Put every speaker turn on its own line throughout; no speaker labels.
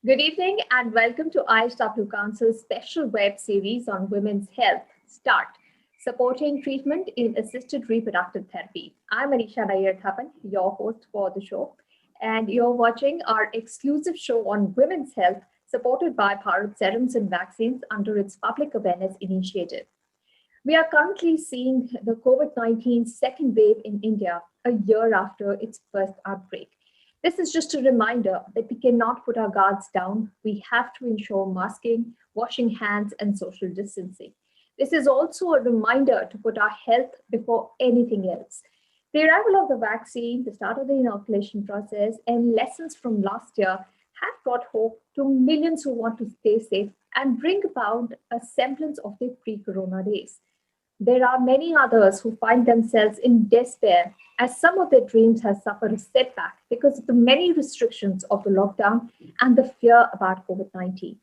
Good evening and welcome to IHW Council's special web series on women's health, START, supporting treatment in assisted reproductive therapy. I'm Anisha Nair Thapan, your host for the show, and you're watching our exclusive show on women's health supported by Bharat Serums and Vaccines under its public awareness initiative. We are currently seeing the COVID-19 second wave in India a year after its first outbreak. This is just a reminder that we cannot put our guards down. We have to ensure masking, washing hands, and social distancing. This is also a reminder to put our health before anything else. The arrival of the vaccine, the start of the inoculation process, and lessons from last year have brought hope to millions who want to stay safe and bring about a semblance of their pre corona days. There are many others who find themselves in despair as some of their dreams have suffered a setback because of the many restrictions of the lockdown and the fear about COVID 19.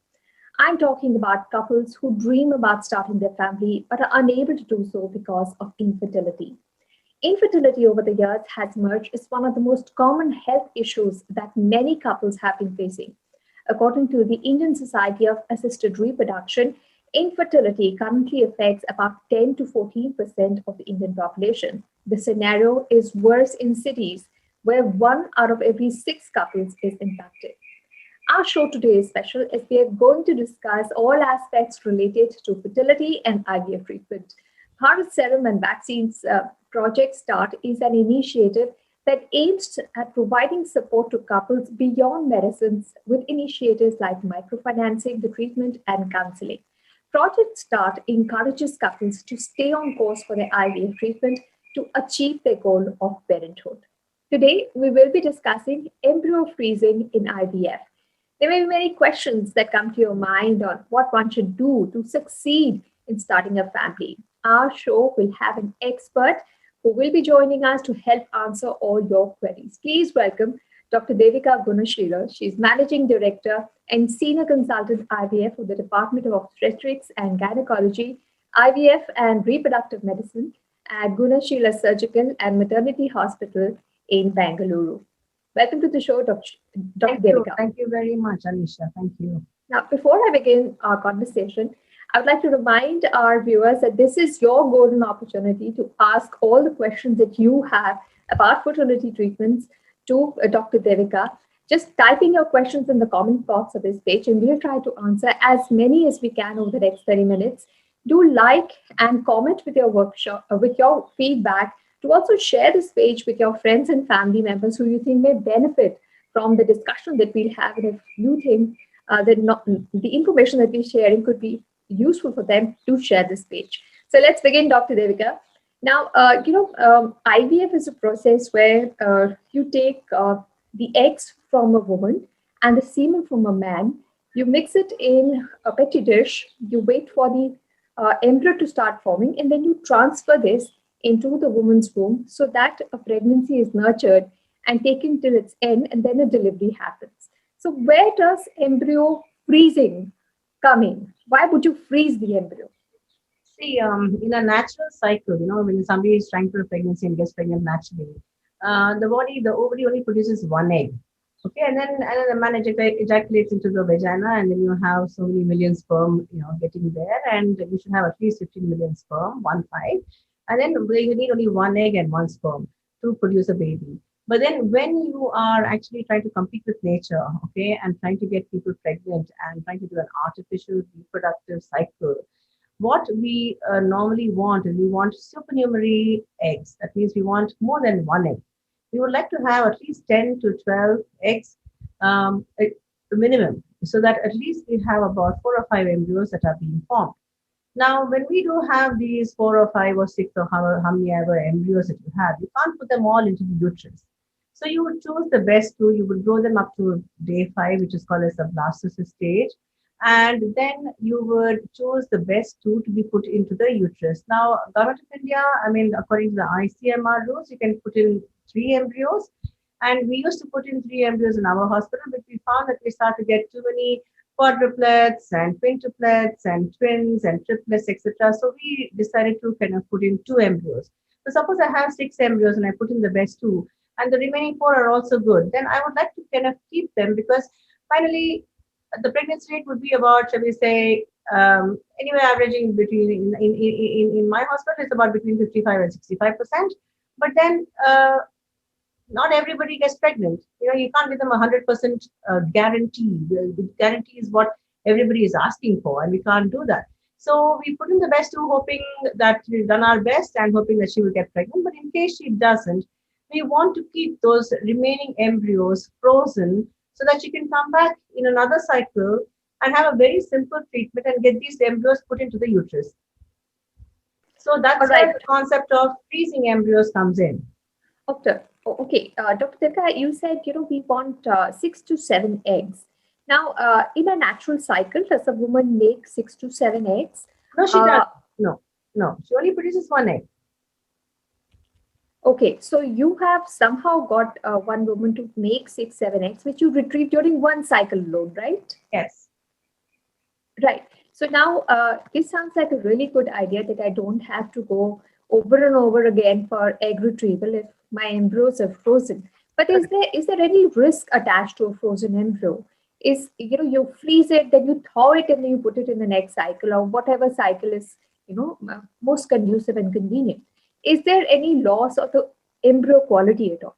I'm talking about couples who dream about starting their family but are unable to do so because of infertility. Infertility over the years has emerged as one of the most common health issues that many couples have been facing. According to the Indian Society of Assisted Reproduction, infertility currently affects about 10 to 14% of the Indian population. The scenario is worse in cities where one out of every six couples is impacted. Our show today is special as we are going to discuss all aspects related to fertility and IVF treatment. Bharat Serum and Vaccines Project START is an initiative that aims at providing support to couples beyond medicines with initiatives like microfinancing, the treatment, and counseling. Project START encourages couples to stay on course for their IVF treatment to achieve their goal of parenthood. Today, we will be discussing embryo freezing in IVF. There may be many questions that come to your mind on what one should do to succeed in starting a family. Our show will have an expert who will be joining us to help answer all your queries. Please welcome Dr. Devika Gunasheela. She's Managing Director and Senior Consultant IVF for the Department of Obstetrics and Gynecology, IVF and Reproductive Medicine at Gunasheela Surgical and Maternity Hospital in Bengaluru. Welcome to the show, Dr. Devika.
Thank you very much, Anisha. Thank you.
Now, before I begin our conversation, I would like to remind our viewers that this is your golden opportunity to ask all the questions that you have about fertility treatments to Dr. Devika. Just type in your questions in the comment box of this page and we'll try to answer as many as we can over the next 30 minutes. Do like and comment with your workshop, with your feedback, to also share this page with your friends and family members who you think may benefit from the discussion that we'll have. And if you think the information that we're sharing could be useful for them, to share this page. So let's begin, Dr. Devika. Now, IVF is a process where you take the eggs from a woman and the semen from a man. You mix it in a petri dish. You wait for the embryo to start forming, and then you transfer this into the woman's womb so that a pregnancy is nurtured and taken till its end, and then a delivery happens. So where does embryo freezing come in? Why would you freeze the embryo?
See, in a natural cycle, when somebody is trying for a pregnancy and gets pregnant naturally, the ovary only produces one egg. Okay, and then the man ejaculates into the vagina, and then you have so many million sperm, getting there, and you should have at least 15 million sperm, 1.5, and then you need only one egg and one sperm to produce a baby. But then when you are actually trying to compete with nature, okay, and trying to get people pregnant and trying to do an artificial reproductive cycle, what we normally want is we want supernumerary eggs. That means we want more than one egg. We would like to have at least 10 to 12 eggs, minimum, so that at least we have about 4 or 5 embryos that are being formed. Now, when we do have these 4 or 5 or 6 or how many ever embryos that you have, you can't put them all into the uterus. So you would choose the best two. You would grow them up to day 5, which is called as the blastocyst stage. And then you would choose the best two to be put into the uterus. Now, Government of India, according to the ICMR rules, you can put in 3 embryos. And we used to put in 3 embryos in our hospital, but we found that we started to get too many quadruplets and quintuplets and twins and triplets, etc. So we decided to kind of put in 2 embryos. So suppose I have 6 embryos and I put in the best 2, and the remaining 4 are also good. Then I would like to kind of keep them because finally the pregnancy rate would be about, shall we say, anywhere averaging between, in my hospital, it's about between 55 and 65%. But then not everybody gets pregnant. You can't give them 100% guarantee. The guarantee is what everybody is asking for, and we can't do that. So we put in the best to hoping that we've done our best and hoping that she will get pregnant. But in case she doesn't, we want to keep those remaining embryos frozen so that she can come back in another cycle and have a very simple treatment and get these embryos put into the uterus. So
All
that's
right,
where the concept of freezing embryos comes in.
doctor. Okay, Dr. Devika, you said we want 6 to 7 eggs. Now, in a natural cycle, does a woman make 6 to 7 eggs?
No, she
Uh,
does. No, no. She only produces one egg.
Okay, so you have somehow got one woman to make 6, 7 eggs, which you retrieve during one cycle alone, right?
Yes.
Right. So now this sounds like a really good idea that I don't have to go over and over again for egg retrieval if my embryos are frozen. But is there any risk attached to a frozen embryo? Is you freeze it, then you thaw it, and then you put it in the next cycle or whatever cycle is most conducive and convenient. Is there any loss of the embryo quality at all?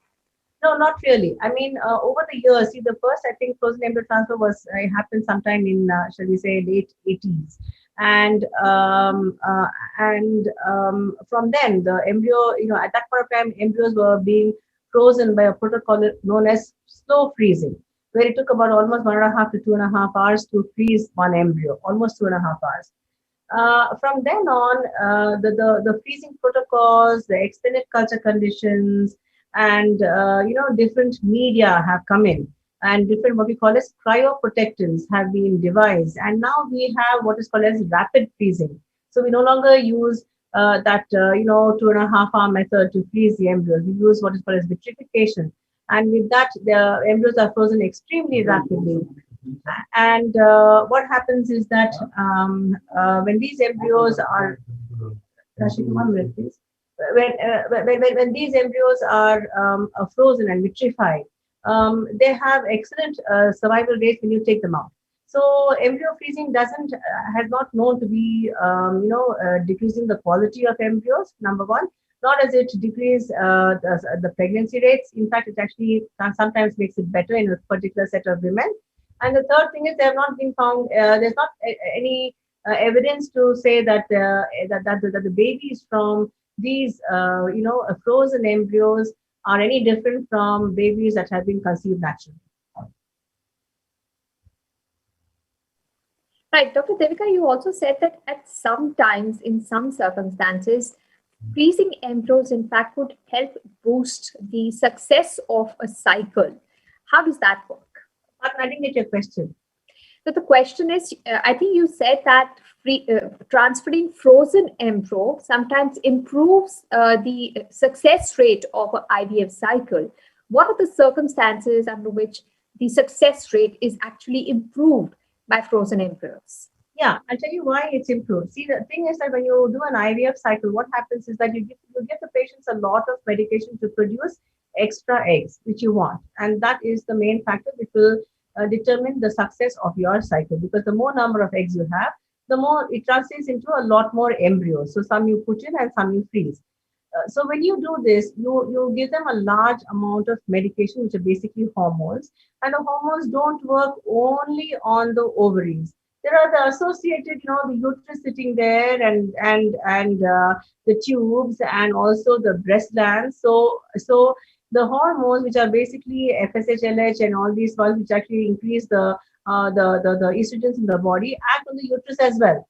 No, not really. I mean, over the years, see, the first, I think, frozen embryo transfer was happened sometime in, shall we say, late 80s. And from then, the embryo, at that point of time, embryos were being frozen by a protocol known as slow freezing, where it took about almost 1.5 to 2.5 hours to freeze one embryo, almost 2.5 hours. From then on, the freezing protocols, the extended culture conditions, and different media have come in, and different what we call as cryoprotectants have been devised, and now we have what is called as rapid freezing. So we no longer use that 2.5 hour method to freeze the embryos. We use what is called as vitrification, and with that the embryos are frozen extremely rapidly. And what happens is that when these embryos are, Rashid, 1 minute, please. When these embryos are frozen and vitrified, they have excellent survival rates when you take them out. So embryo freezing doesn't has not known to be decreasing the quality of embryos. Number one, nor does it decrease the pregnancy rates. In fact, it actually sometimes makes it better in a particular set of women. And the third thing is they have not been found. There's not any evidence to say that that the babies from these frozen embryos are any different from babies that have been conceived naturally.
Right, Dr. Devika, you also said that at some times, in some circumstances, freezing embryos, in fact, would help boost the success of a cycle. How does that work?
I didn't get your question.
So the question is, I think you said that transferring frozen embryo sometimes improves the success rate of an IVF cycle. What are the circumstances under which the success rate is actually improved by frozen embryos?
Yeah, I'll tell you why it's improved. See, the thing is that when you do an IVF cycle, what happens is that you give the patients a lot of medication to produce extra eggs, which you want. And that is the main factor which will determine the success of your cycle, because the more number of eggs you have, the more it translates into a lot more embryos. So some you put in and some you freeze. So when you do this, you give them a large amount of medication, which are basically hormones, and the hormones don't work only on the ovaries. There are the associated, the uterus sitting there, and the tubes, and also the breast glands. So the hormones, which are basically FSH, LH, and all these ones, which actually increase the estrogens in the body, act on the uterus as well.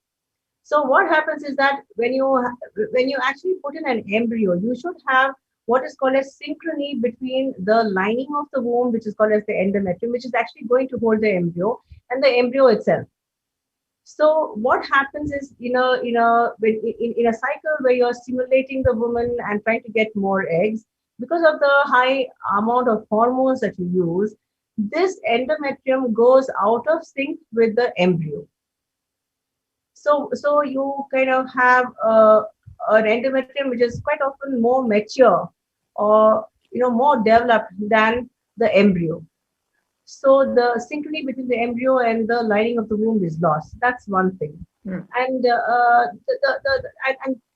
So what happens is that when you actually put in an embryo, you should have what is called as synchrony between the lining of the womb, which is called as the endometrium, which is actually going to hold the embryo, and the embryo itself. So what happens is, in a cycle where you're stimulating the woman and trying to get more eggs, because of the high amount of hormones that you use, this endometrium goes out of sync with the embryo. So you kind of have an endometrium which is quite often more mature, or more developed than the embryo. So the synchrony between the embryo and the lining of the womb is lost. That's one thing. And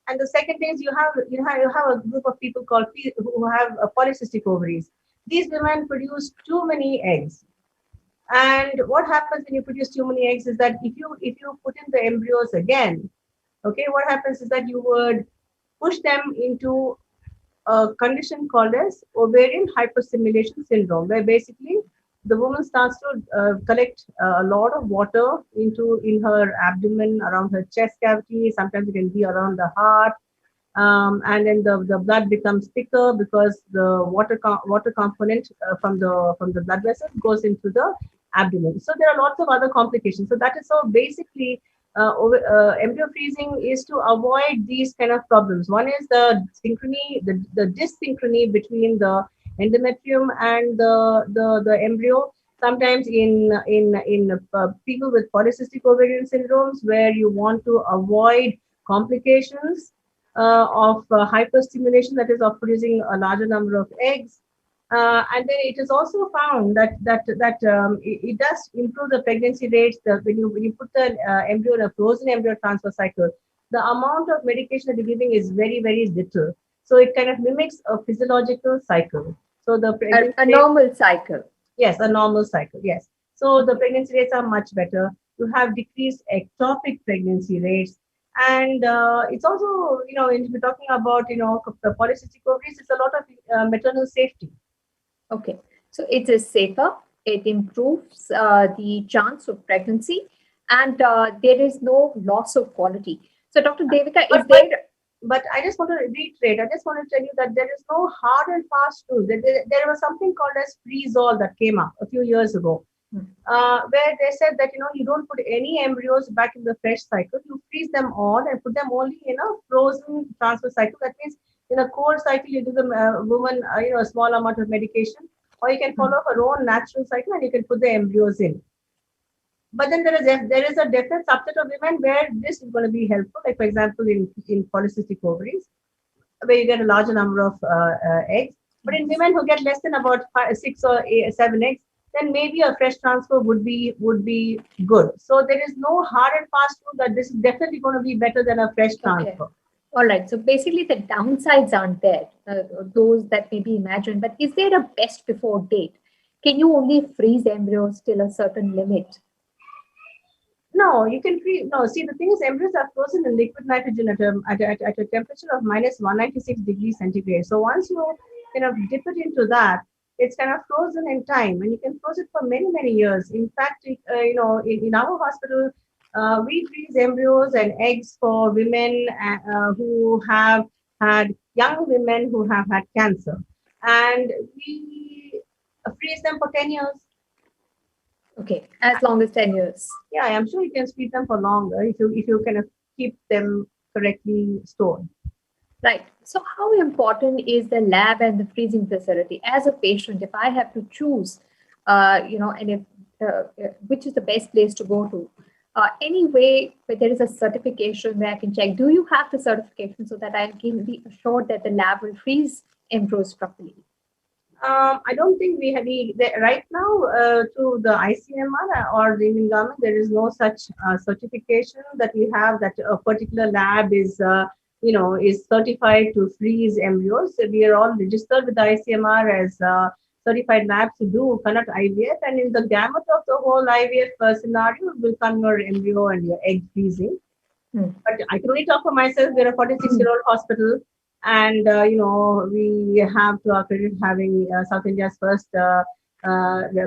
and the second thing is you have a group of people called who have polycystic ovaries. These women produce too many eggs. And what happens when you produce too many eggs is that if you put in the embryos again, okay, what happens is that you would push them into a condition called as ovarian hyperstimulation syndrome, where basically the woman starts to collect a lot of water in her abdomen, around her chest cavity. Sometimes it can be around the heart, and then the blood becomes thicker because the water component from the blood vessels goes into the abdomen. So there are lots of other complications. So that is so basically embryo freezing is to avoid these kind of problems. One is the synchrony, the dyssynchrony between the endometrium and the embryo. Sometimes in people with polycystic ovarian syndromes, where you want to avoid complications of hyperstimulation, that is of producing a larger number of eggs. And then it is also found that it does improve the pregnancy rates. When you put the embryo in a frozen embryo transfer cycle, the amount of medication that you're giving is very, very little. So it kind of mimics a physiological cycle. So the pregnancy
A normal cycle.
yes, a normal cycle. Yes. So the pregnancy rates are much better. You have decreased ectopic pregnancy rates. And it's also, when we're talking about, the polycystic ovaries, it's a lot of maternal safety.
Okay, so it is safer, it improves the chance of pregnancy, and there is no loss of quality. So, Dr. Devika, is
But, but,
there?
but I just want to reiterate, I just want to tell you that there is no hard and fast rule. There was something called as freeze-all that came up a few years ago, where they said that, you don't put any embryos back in the fresh cycle. You freeze them all and put them only in a frozen transfer cycle. That means in a cold cycle, you give the woman, a small amount of medication, or you can follow her own natural cycle and you can put the embryos in. But then there is a definite subset of women where this is going to be helpful. Like for example, in polycystic ovaries, where you get a larger number of eggs. But in women who get less than about 6 or 7 eggs, then maybe a fresh transfer would be good. So there is no hard and fast rule that this is definitely going to be better than a fresh transfer.
Okay. All right. So basically, the downsides aren't there, those that may be imagined. But is there a best before date? Can you only freeze embryos till a certain limit?
No, you can freeze. No, see, the thing is, embryos are frozen in liquid nitrogen at a temperature of minus 196 degrees centigrade. So once you kind of dip it into that, it's kind of frozen in time, and you can froze it for many, many years. In fact, in our hospital, we freeze embryos and eggs for women who have had young women who have had cancer, and we freeze them for 10 years.
Okay, as long as 10 years.
Yeah, I'm sure you can speed them for longer if you kind of keep them correctly stored.
Right. So how important is the lab and the freezing facility? As a patient, if I have to choose, and if which is the best place to go to, anyway, where there is a certification where I can check, do you have the certification so that I can be assured that the lab will freeze embryos properly?
I don't think right now to the ICMR or the Indian government, there is no such certification that we have that a particular lab is certified to freeze embryos. So we are all registered with the ICMR as certified labs to conduct IVF, and in the gamut of the whole IVF scenario will come your embryo and your egg freezing. But I can only talk for myself. We're a 46-year-old hospital. And, we have to accredit having South India's first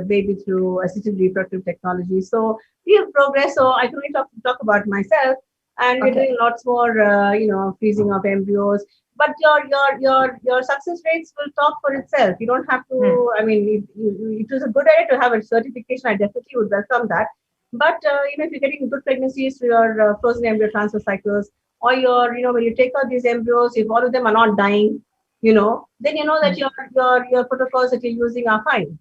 baby through assisted reproductive technology. So we have progressed. So I can only talk about myself. And we're doing lots more, freezing of embryos. But your success rates will talk for itself. You don't have to, I mean, it was a good idea to have a certification. I definitely would welcome that. But, if you're getting good pregnancies through your frozen embryo transfer cycles, or when you take out these embryos, if all of them are not dying, then you know that your protocols that you're using are fine.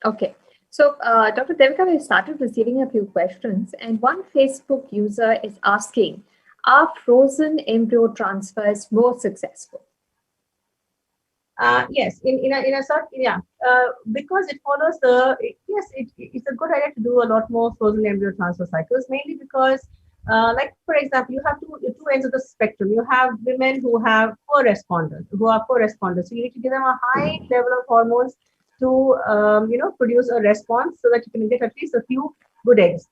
Okay. So, Dr. Devika, we started receiving a few questions, and one Facebook user is asking, are frozen embryo transfers more successful?
Yes, in a certain, yeah, because it follows yes, it's a good idea to do a lot more frozen embryo transfer cycles, mainly because, like for example, you have two ends of the spectrum. You have women who have poor responders, so you need to give them a high level of hormones to, produce a response so that you can get at least a few good eggs.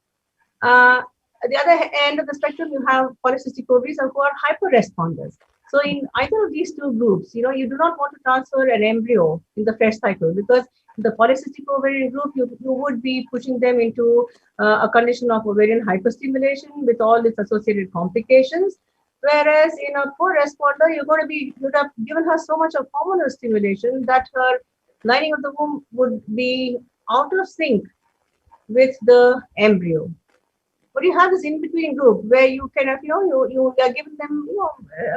At the other end of the spectrum, you have polycystic ovaries who are hyper-responders. So in either of these two groups, you do not want to transfer an embryo in the fresh cycle, because in the polycystic ovarian group, you would be pushing them into a condition of ovarian hyperstimulation with all its associated complications. Whereas in a poor responder, you'd have given her so much of hormonal stimulation that her lining of the womb would be out of sync with the embryo. But you have this in between group where you kind of, you are giving them,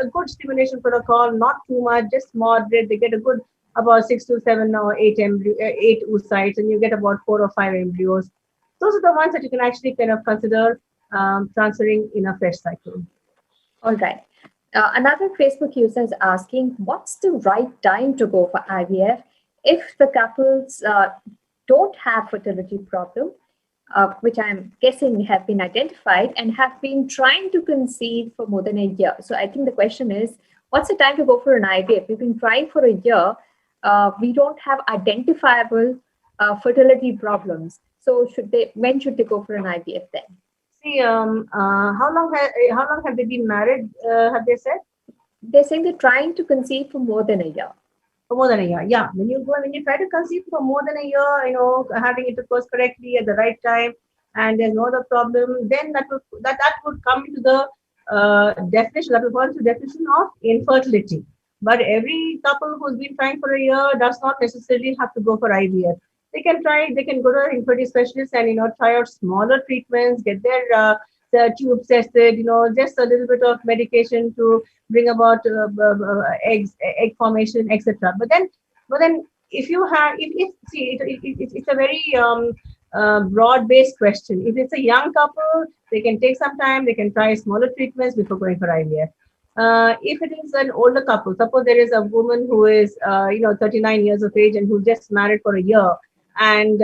a good stimulation protocol, not too much, just moderate. They get a good about 6 to 7 or 8 oocytes, and you get about 4 or 5 embryos. Those are the ones that you can actually kind of consider transferring in a fresh cycle.
All right. Another Facebook user is asking, what's the right time to go for IVF if the couples don't have fertility problem, which I'm guessing have been identified and have been trying to conceive for more than a year? So I think the question is, what's the time to go for an IVF? We've been trying for a year. We don't have identifiable fertility problems. So when should they go for an IVF then?
See, how long have they been married? Have they said?
They're saying they're trying to conceive for more than a year.
For more than a year, yeah. When you try to conceive for more than a year, having it of course correctly at the right time, and there's no other problem, then that would come into the definition. That will fall into the definition of infertility. But every couple who's been trying for a year does not necessarily have to go for IVF. They can try. They can go to an infertility specialist and try out smaller treatments, get their tubes tested. Just a little bit of medication to bring about egg formation, etc. But then, if you have, if see, it's a very broad-based question. If it's a young couple, they can take some time. They can try smaller treatments before going for IVF. If it is an older couple, suppose there is a woman who is 39 years of age and who just married for a year, and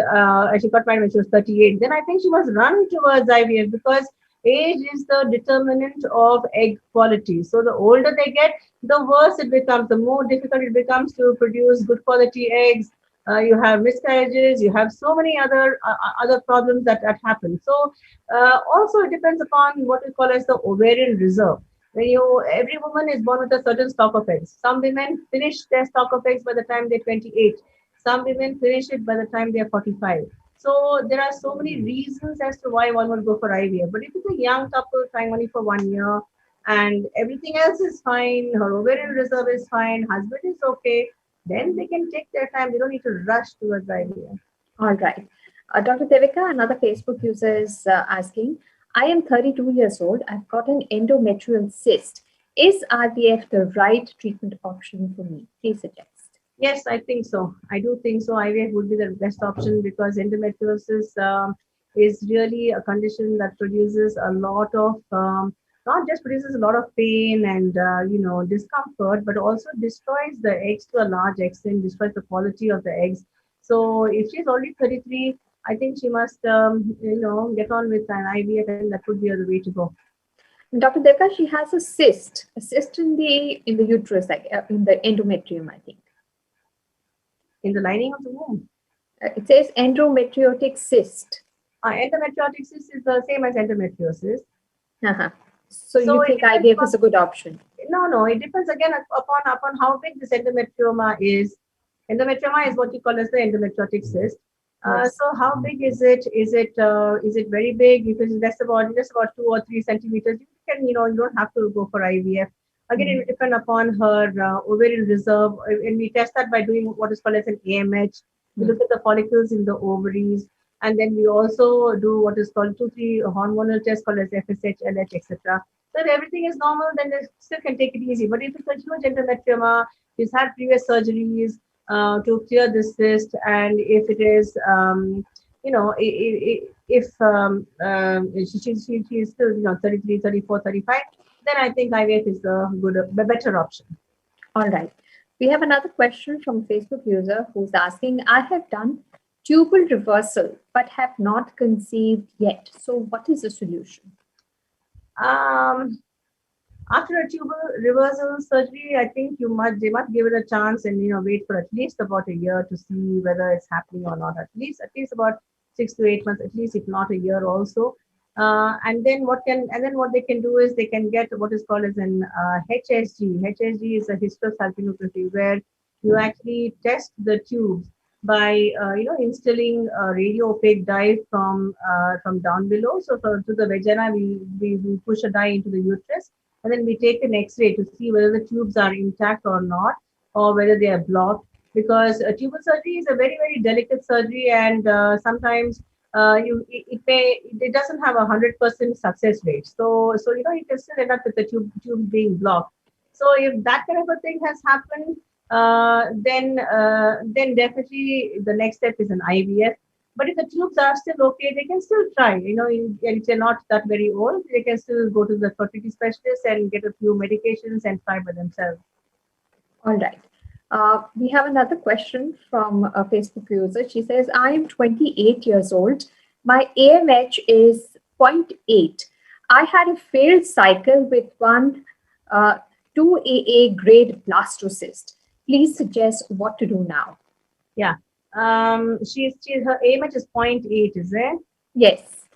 she got married when she was 38, then I think she must run towards IVF, because age is the determinant of egg quality. So the older they get, the worse it becomes, the more difficult it becomes to produce good quality eggs. You have miscarriages, you have so many other problems that happen. So also it depends upon what we call as the ovarian reserve. Every woman is born with a certain stock of eggs. Some women finish their stock of eggs by the time they're 28. Some women finish it by the time they're 45. So there are so many reasons as to why one would go for IVF. But if it's a young couple trying only for 1 year and everything else is fine, her ovarian reserve is fine, husband is okay, then they can take their time. They don't need to rush towards IVF.
All right. Dr. Devika, another Facebook user is asking, I am 32 years old. I've got an endometrial cyst. Is IVF the right treatment option for me? Please suggest.
Yes, I think so. I do think so. IVF would be the best option, because endometriosis is really a condition that produces a lot of, not just produces a lot of pain and discomfort, but also destroys the eggs to a large extent, destroys the quality of the eggs. So if she's already 33, I think she must get on with an IVF, and that would be the way to go.
Dr. Devika, she has a cyst in the uterus, like in the endometrium, I think.
In the lining of the womb.
It says endometriotic cyst.
Endometriotic cyst is the same as endometriosis.
Uh-huh. So you think IVF is a good option?
No. It depends again upon how big this endometrioma is. Endometrioma is what you call as the endometriotic cyst.
Yes.
So how big is it? Is it very big? If it's just about 2 or 3 centimeters, you don't have to go for IVF. Again, it will depend upon her ovarian reserve, and we test that by doing what is called as an AMH. We look at the follicles in the ovaries, and then we also do what is called 2-3 hormonal tests called as FSH, LH, etc. So if everything is normal, then they still can take it easy. But if it's a huge endometrioma, she's had previous surgeries to clear this cyst, and if it is, if she's still 33, 34, 35, then I think IVF is the better option.
All right. We have another question from a Facebook user who's asking, I have done tubal reversal but have not conceived yet. So what is the solution?
After a tubal reversal surgery, I think they must give it a chance and wait for at least about a year to see whether it's happening or not. At least about 6 to 8 months, at least if not a year also. And then what they can do is they can get what is called as an HSG. HSG is a hysterosalpinography where you actually test the tubes by instilling a radio opaque dye from down below. So to the vagina, we push a dye into the uterus, and then we take an X-ray to see whether the tubes are intact or not, or whether they are blocked. Because tubal surgery is a very, very delicate surgery, and sometimes it doesn't have 100% success rate. So you can still end up with the tube being blocked. So if that kind of a thing has happened, then definitely the next step is an IVF. But if the tubes are still okay, they can still try. And if they're not that very old, they can still go to the fertility specialist and get a few medications and try by themselves.
All right. We have another question from a Facebook user. She says, I am 28 years old. My AMH is 0.8. I had a failed cycle with one 2AA grade blastocyst. Please suggest what to do now.
Yeah. Her AMH is 0.8, is it?
Yes.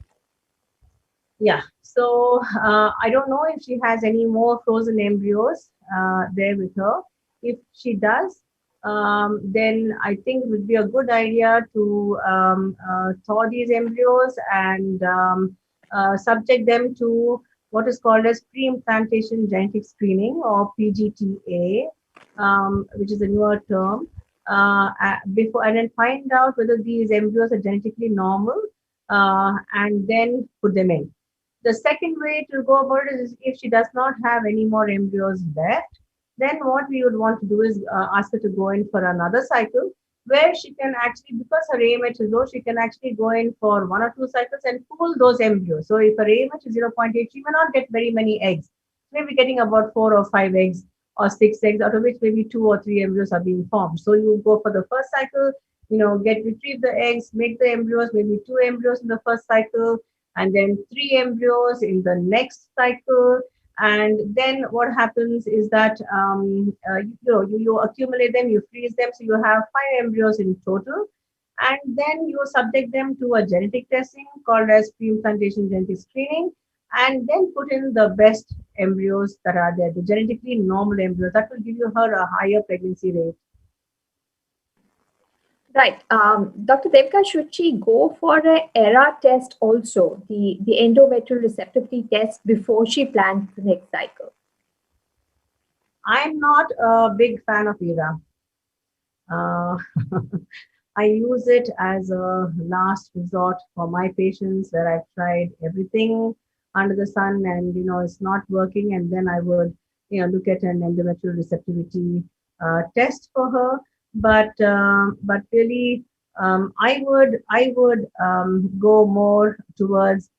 Yeah. So I don't know if she has any more frozen embryos there with her. If she does, then I think it would be a good idea to thaw these embryos and subject them to what is called as pre-implantation genetic screening, or PGTA, which is a newer term. Before, and then find out whether these embryos are genetically normal, and then put them in. The second way to go about it is, if she does not have any more embryos left, then what we would want to do is ask her to go in for another cycle, where she can actually, because her AMH is low, she can actually go in for 1 or 2 cycles and pull those embryos. So if her AMH is 0.8, she may not get very many eggs. Maybe getting about 4 or 5 eggs or 6 eggs, out of which maybe 2 or 3 embryos are being formed. So you go for the first cycle, retrieve the eggs, make the embryos, maybe 2 embryos in the first cycle, and then 3 embryos in the next cycle. And then what happens is that you accumulate them, you freeze them, so you have 5 embryos in total, and then you subject them to a genetic testing called as pre-implantation genetic screening, and then put in the best embryos that are there, the genetically normal embryos. That will give her a higher pregnancy rate.
Right. Dr. Devika, should she go for an ERA test also, the endometrial receptivity test, before she plans the next cycle?
I'm not a big fan of ERA. I use it as a last resort for my patients, where I've tried everything under the sun and it's not working, and then I would look at an endometrial receptivity test for her. But really, I would go more towards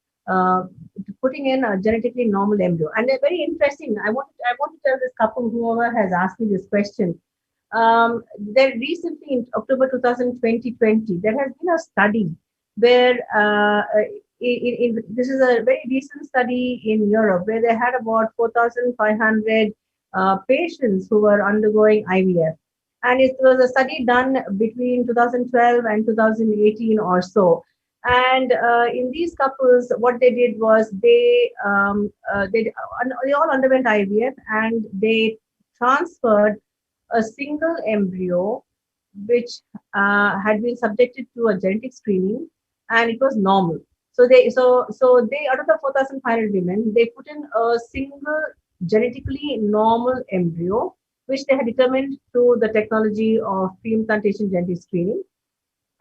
putting in a genetically normal embryo. And they're very interesting. I want to tell this couple, whoever has asked me this question. There recently, in October 2020, there has been a study where this is a very recent study in Europe, where they had about 4,500 patients who were undergoing IVF. And it was a study done between 2012 and 2018 or so. And in these couples, what they did was they all underwent IVF, and they transferred a single embryo which had been subjected to a genetic screening, and it was normal. So they out of the 4,500 women, they put in a single genetically normal embryo, which they had determined through the technology of pre-implantation genetic screening.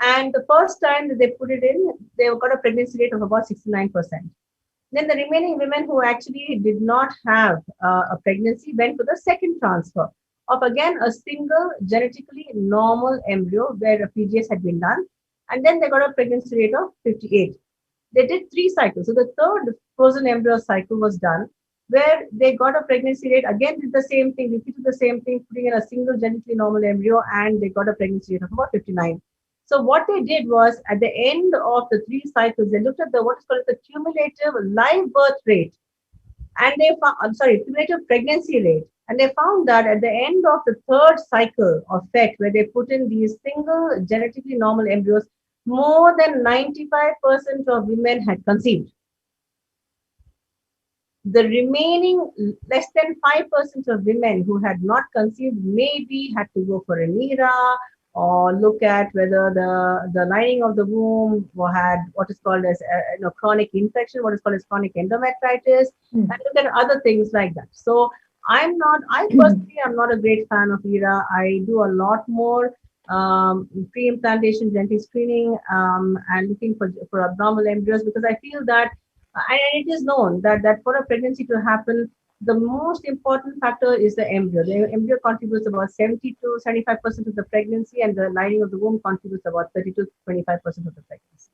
And the first time that they put it in, they got a pregnancy rate of about 69%. Then the remaining women who actually did not have a pregnancy went for the second transfer of, again, a single genetically normal embryo where a PGS had been done. And then they got a pregnancy rate of 58. They did 3 cycles. So the third frozen embryo cycle was done. where they got a pregnancy rate, again did the same thing, repeated the same thing, putting in a single genetically normal embryo, and they got a pregnancy rate of about 59. So what they did was, at the end of the 3 cycles, they looked at the what is called the cumulative live birth rate, and they found, I'm sorry, cumulative pregnancy rate, and they found that at the end of the 3rd cycle of FET, where they put in these single genetically normal embryos, more than 95% of women had conceived. The remaining less than 5% of women who had not conceived maybe had to go for an ERA, or look at whether the lining of the womb had what is called as chronic infection, what is called as chronic endometritis, and look at other things like that. So I personally am not a great fan of ERA. I do a lot more pre-implantation genetic screening and looking for abnormal embryos, because I feel that, and it is known that for a pregnancy to happen, the most important factor is the embryo. The embryo contributes about 70 to 75% of the pregnancy, and the lining of the womb contributes about 30 to 25% of the pregnancy.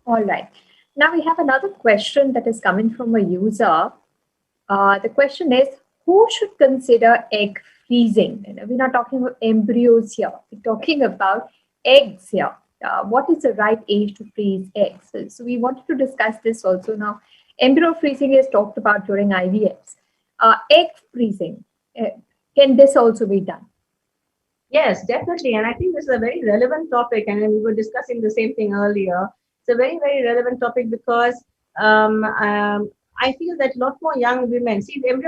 All right. Now we have another question that is coming from a user. The question is, who should consider egg freezing? We're not talking about embryos here. We're talking about eggs here. What is the right age to freeze eggs? So we wanted to discuss this also now. Embryo freezing is talked about during IVFs. Egg freezing, can this also be done?
Yes, definitely. And I think this is a very relevant topic. And we were discussing the same thing earlier. It's a very, very relevant topic, because I feel that a lot more young women, see, egg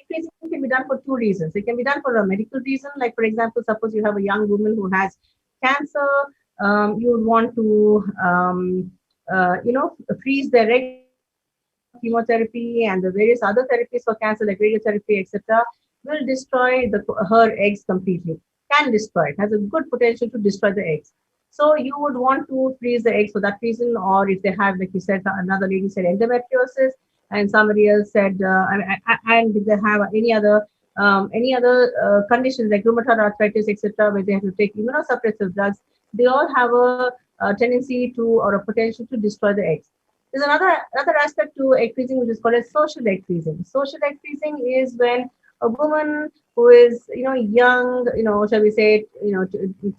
freezing can be done for 2 reasons. It can be done for a medical reason. Like, for example, suppose you have a young woman who has cancer, you would want to, freeze their egg, chemotherapy and the various other therapies for cancer, like radiotherapy, etc., will destroy her eggs completely. Can destroy it. Has a good potential to destroy the eggs. So you would want to freeze the eggs for that reason, or if they have, like you said, another lady said endometriosis, and somebody else said, and if they have any other conditions like rheumatoid arthritis, etc., where they have to take immunosuppressive drugs, they all have a tendency to, or a potential to, destroy the eggs. There's another aspect to egg freezing, which is called as social egg freezing. Social egg freezing is when a woman who is, young, shall we say,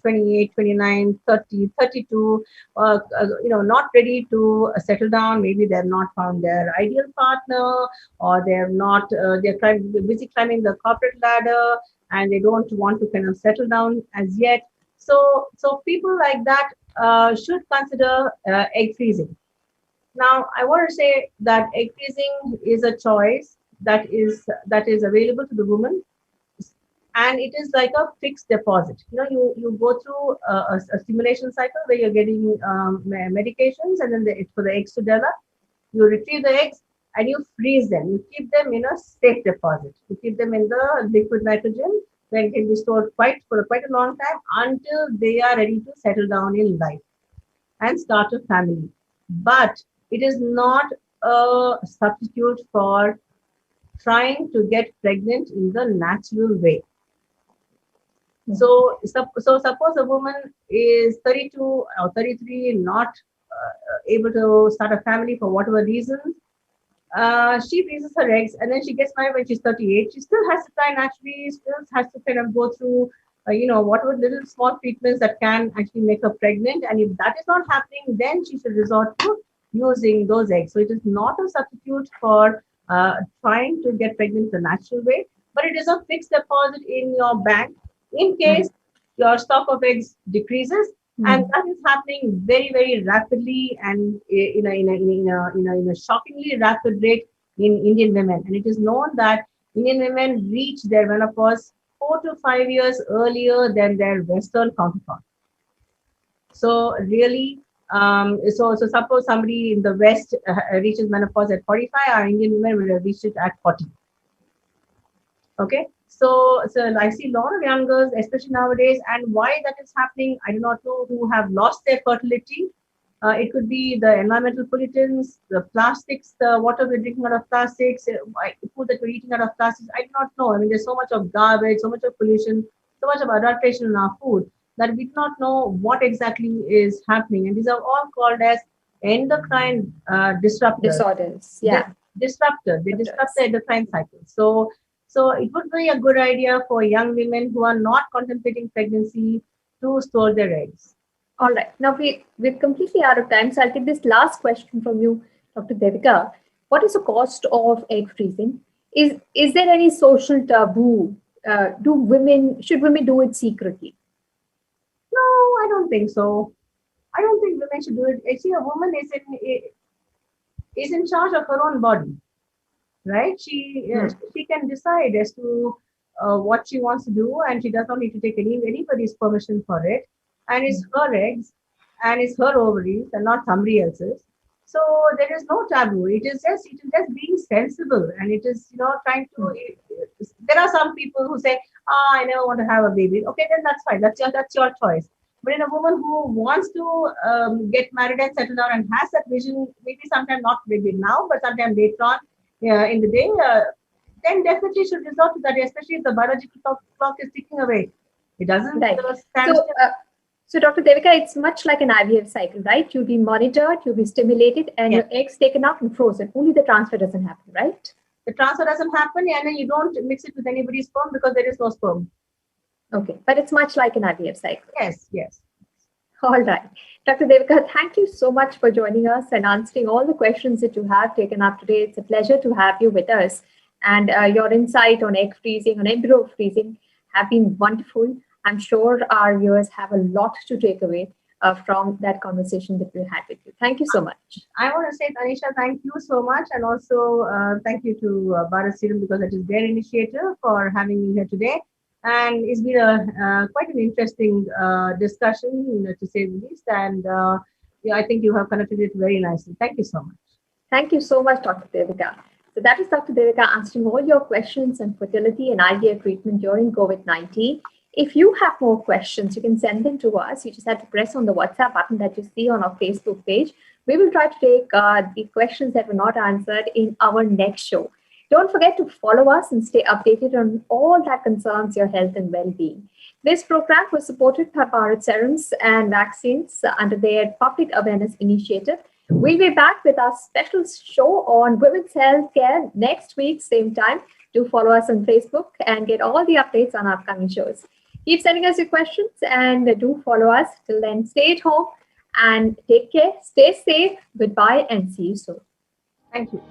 28, 29, 30, 32, not ready to settle down. Maybe they've not found their ideal partner, or they're not, they're busy climbing the corporate ladder, and they don't want to kind of settle down as yet. So people like that should consider egg freezing. Now, I want to say that egg freezing is a choice that is available to the woman, and it is like a fixed deposit. You go through a stimulation cycle where you're getting medications, and then for the eggs to develop, you retrieve the eggs and you freeze them. You keep them in a safe deposit. You keep them in the liquid nitrogen, where it can be stored for quite a long time until they are ready to settle down in life and start a family. But it is not a substitute for trying to get pregnant in the natural way. So suppose a woman is 32 or 33, not able to start a family for whatever reasons. She freezes her eggs, and then she gets married when she's 38. She still has to try naturally, still has to kind of go through, whatever little small treatments that can actually make her pregnant. And if that is not happening, then she should resort to using those eggs. So it is not a substitute for trying to get pregnant the natural way, but it is a fixed deposit in your bank in case your stock of eggs decreases, and that is happening very, very rapidly and in a shockingly rapid rate in Indian women. And it is known that Indian women reach their menopause 4 to 5 years earlier than their Western counterpart. So really, so suppose somebody in the West reaches menopause at 45, our Indian women will have reached it at 40. Okay, so I see a lot of young girls, especially nowadays, and why that is happening, I do not know, who have lost their fertility. It could be the environmental pollutants, the plastics, the water we're drinking out of plastics, food that we're eating out of plastics. I do not know. I mean, there's so much of garbage, so much of pollution, so much of adulteration in our food that we do not know what exactly is happening. And these are all called as endocrine disruptors.
Disorders. Yeah.
disruptor. They disrupt the endocrine cycle. So it would be a good idea for young women who are not contemplating pregnancy to store their eggs.
All right. Now we're completely out of time, so I'll take this last question from you, Dr. Devika. What is the cost of egg freezing? Is there any social taboo? Should women do it secretly?
No, I don't think so. I don't think women should do it. Actually, a woman is in charge of her own body, right? She can decide as to what she wants to do, and she does not need to take anybody's permission for it. And it's her eggs, and it's her ovaries, and not somebody else's. So there is no taboo. It is just being sensible, and it is trying to. There are some people who say, I never want to have a baby. Okay, then that's fine. That's your choice. But in a woman who wants to get married and settle down and has that vision, maybe sometime not maybe now, but sometime later on in the day, then definitely should resort to that, especially if the biological clock is ticking away. It doesn't
Right.
stand
So,
still.
so Dr. Devika, it's much like an IVF cycle, right? You'll be monitored, you'll be stimulated, and
Yes.
your eggs taken out and frozen. Only the transfer doesn't happen, right?
The transfer doesn't happen, and then you don't mix it with anybody's sperm because there is no sperm.
Okay, but it's much like an IVF cycle.
Yes.
All right. Dr. Devika, thank you so much for joining us and answering all the questions that you have taken up today. It's a pleasure to have you with us. And your insight on egg freezing, on embryo freezing have been wonderful. I'm sure our viewers have a lot to take away from that conversation that we had with you. Thank you so much.
I want to say, Tanisha, thank you so much. And also thank you to Bharat Serum because it is their initiative for having me here today. And it's been quite an interesting discussion, to say the least. And I think you have conducted it very nicely. Thank you so much.
Thank you so much, Dr. Devika. So that is Dr. Devika answering all your questions on fertility and IVF treatment during COVID-19. If you have more questions, you can send them to us. You just have to press on the WhatsApp button that you see on our Facebook page. We will try to take the questions that were not answered in our next show. Don't forget to follow us and stay updated on all that concerns your health and well-being. This program was supported by Bharat Serums and Vaccines under their Public Awareness Initiative. We'll be back with our special show on women's health care next week, same time. Do follow us on Facebook and get all the updates on upcoming shows. Keep sending us your questions and do follow us. Till then, stay at home and take care. Stay safe. Goodbye and see you soon.
Thank you.